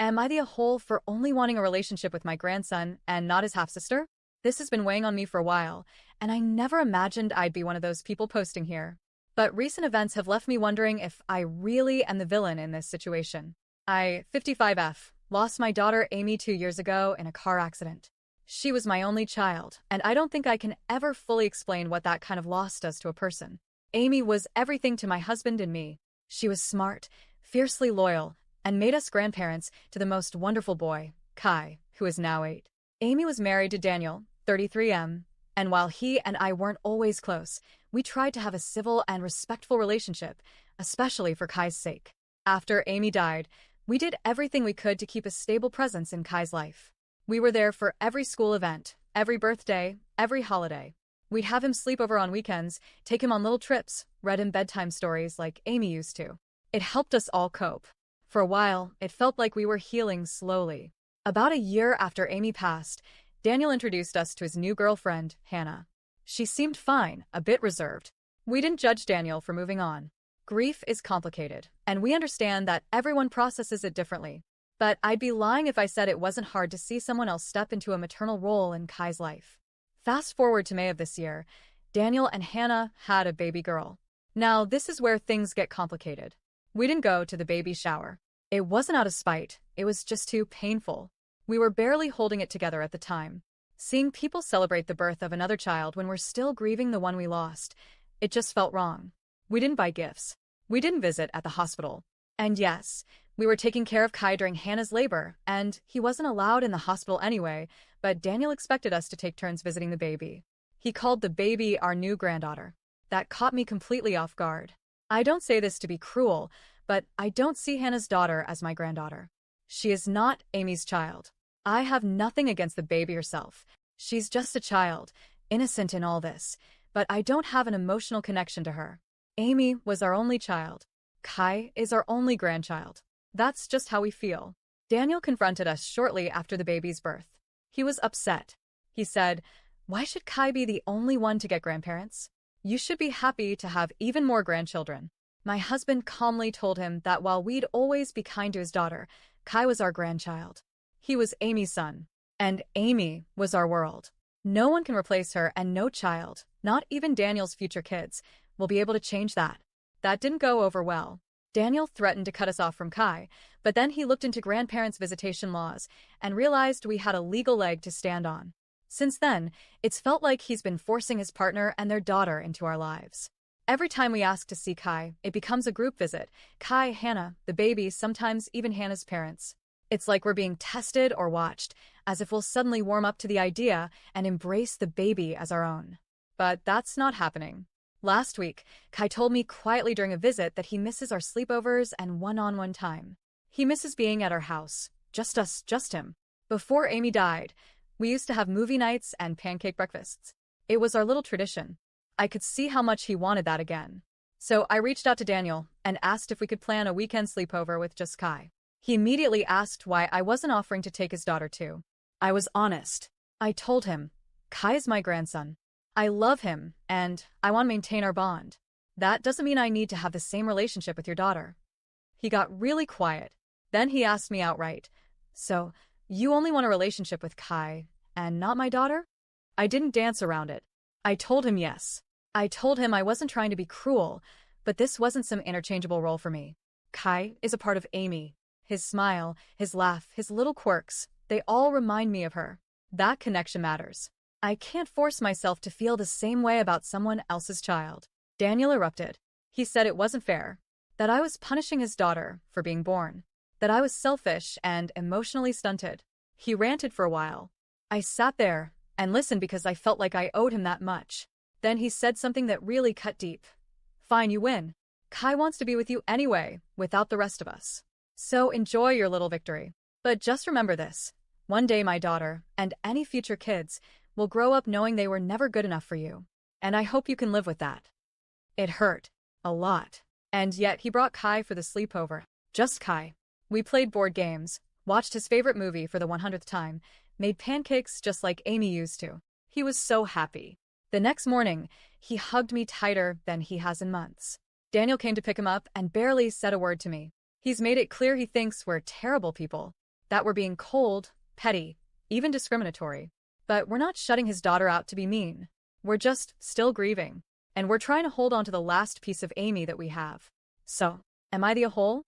Am I the a-hole for only wanting a relationship with my grandson and not his half-sister? This has been weighing on me for a while, and I never imagined I'd be one of those people posting here. But recent events have left me wondering if I really am the villain in this situation. I, 55F, lost my daughter Amy 2 years ago in a car accident. She was my only child, and I don't think I can ever fully explain what that kind of loss does to a person. Amy was everything to my husband and me. She was smart, fiercely loyal, and made us grandparents to the most wonderful boy, Kai, who is now 8. Amy was married to Daniel, 33M, and while he and I weren't always close, we tried to have a civil and respectful relationship, especially for Kai's sake. After Amy died, we did everything we could to keep a stable presence in Kai's life. We were there for every school event, every birthday, every holiday. We'd have him sleep over on weekends, take him on little trips, read him bedtime stories like Amy used to. It helped us all cope. For a while, it felt like we were healing slowly. About a year after Amy passed, Daniel introduced us to his new girlfriend, Hannah. She seemed fine, a bit reserved. We didn't judge Daniel for moving on. Grief is complicated, and we understand that everyone processes it differently. But I'd be lying if I said it wasn't hard to see someone else step into a maternal role in Kai's life. Fast forward to May of this year, Daniel and Hannah had a baby girl. Now, this is where things get complicated. We didn't go to the baby shower. It wasn't out of spite, it was just too painful. We were barely holding it together at the time. Seeing people celebrate the birth of another child when we're still grieving the one we lost, it just felt wrong. We didn't buy gifts. We didn't visit at the hospital. And yes, we were taking care of Kai during Hannah's labor, and he wasn't allowed in the hospital anyway, but Daniel expected us to take turns visiting the baby. He called the baby our new granddaughter. That caught me completely off guard. I don't say this to be cruel, but I don't see Hannah's daughter as my granddaughter. She is not Amy's child. I have nothing against the baby herself. She's just a child, innocent in all this, but I don't have an emotional connection to her. Amy was our only child. Kai is our only grandchild. That's just how we feel. Daniel confronted us shortly after the baby's birth. He was upset. He said, "Why should Kai be the only one to get grandparents? You should be happy to have even more grandchildren." My husband calmly told him that while we'd always be kind to his daughter, Kai was our grandchild. He was Amy's son, and Amy was our world. No one can replace her, and no child, not even Daniel's future kids, will be able to change that. That didn't go over well. Daniel threatened to cut us off from Kai, but then he looked into grandparents' visitation laws and realized we had a legal leg to stand on. Since then, it's felt like he's been forcing his partner and their daughter into our lives. Every time we ask to see Kai, it becomes a group visit. Kai, Hannah, the baby, sometimes even Hannah's parents. It's like we're being tested or watched, as if we'll suddenly warm up to the idea and embrace the baby as our own. But that's not happening. Last week, Kai told me quietly during a visit that he misses our sleepovers and one-on-one time. He misses being at our house, just us, just him. Before Amy died, we used to have movie nights and pancake breakfasts. It was our little tradition. I could see how much he wanted that again. So I reached out to Daniel and asked if we could plan a weekend sleepover with just Kai. He immediately asked why I wasn't offering to take his daughter too. I was honest. I told him, Kai is my grandson. I love him, and I want to maintain our bond. That doesn't mean I need to have the same relationship with your daughter. He got really quiet. Then he asked me outright, "So, you only want a relationship with Kai, and not my daughter?" I didn't dance around it. I told him yes. I told him I wasn't trying to be cruel, but this wasn't some interchangeable role for me. Kai is a part of Amy. His smile, his laugh, his little quirks, they all remind me of her. That connection matters. I can't force myself to feel the same way about someone else's child. Daniel erupted. He said it wasn't fair, that I was punishing his daughter for being born, that I was selfish and emotionally stunted. He ranted for a while. I sat there and listened because I felt like I owed him that much. Then he said something that really cut deep. "Fine, you win. Kai wants to be with you anyway, without the rest of us. So enjoy your little victory. But just remember this. One day my daughter, and any future kids, will grow up knowing they were never good enough for you. And I hope you can live with that." It hurt. A lot. And yet he brought Kai for the sleepover. Just Kai. We played board games, watched his favorite movie for the 100th time, made pancakes just like Amy used to. He was so happy. The next morning, he hugged me tighter than he has in months. Daniel came to pick him up and barely said a word to me. He's made it clear he thinks we're terrible people. that we're being cold, petty, even discriminatory. But we're not shutting his daughter out to be mean. We're just still grieving. And we're trying to hold on to the last piece of Amy that we have. So, am I the a hole?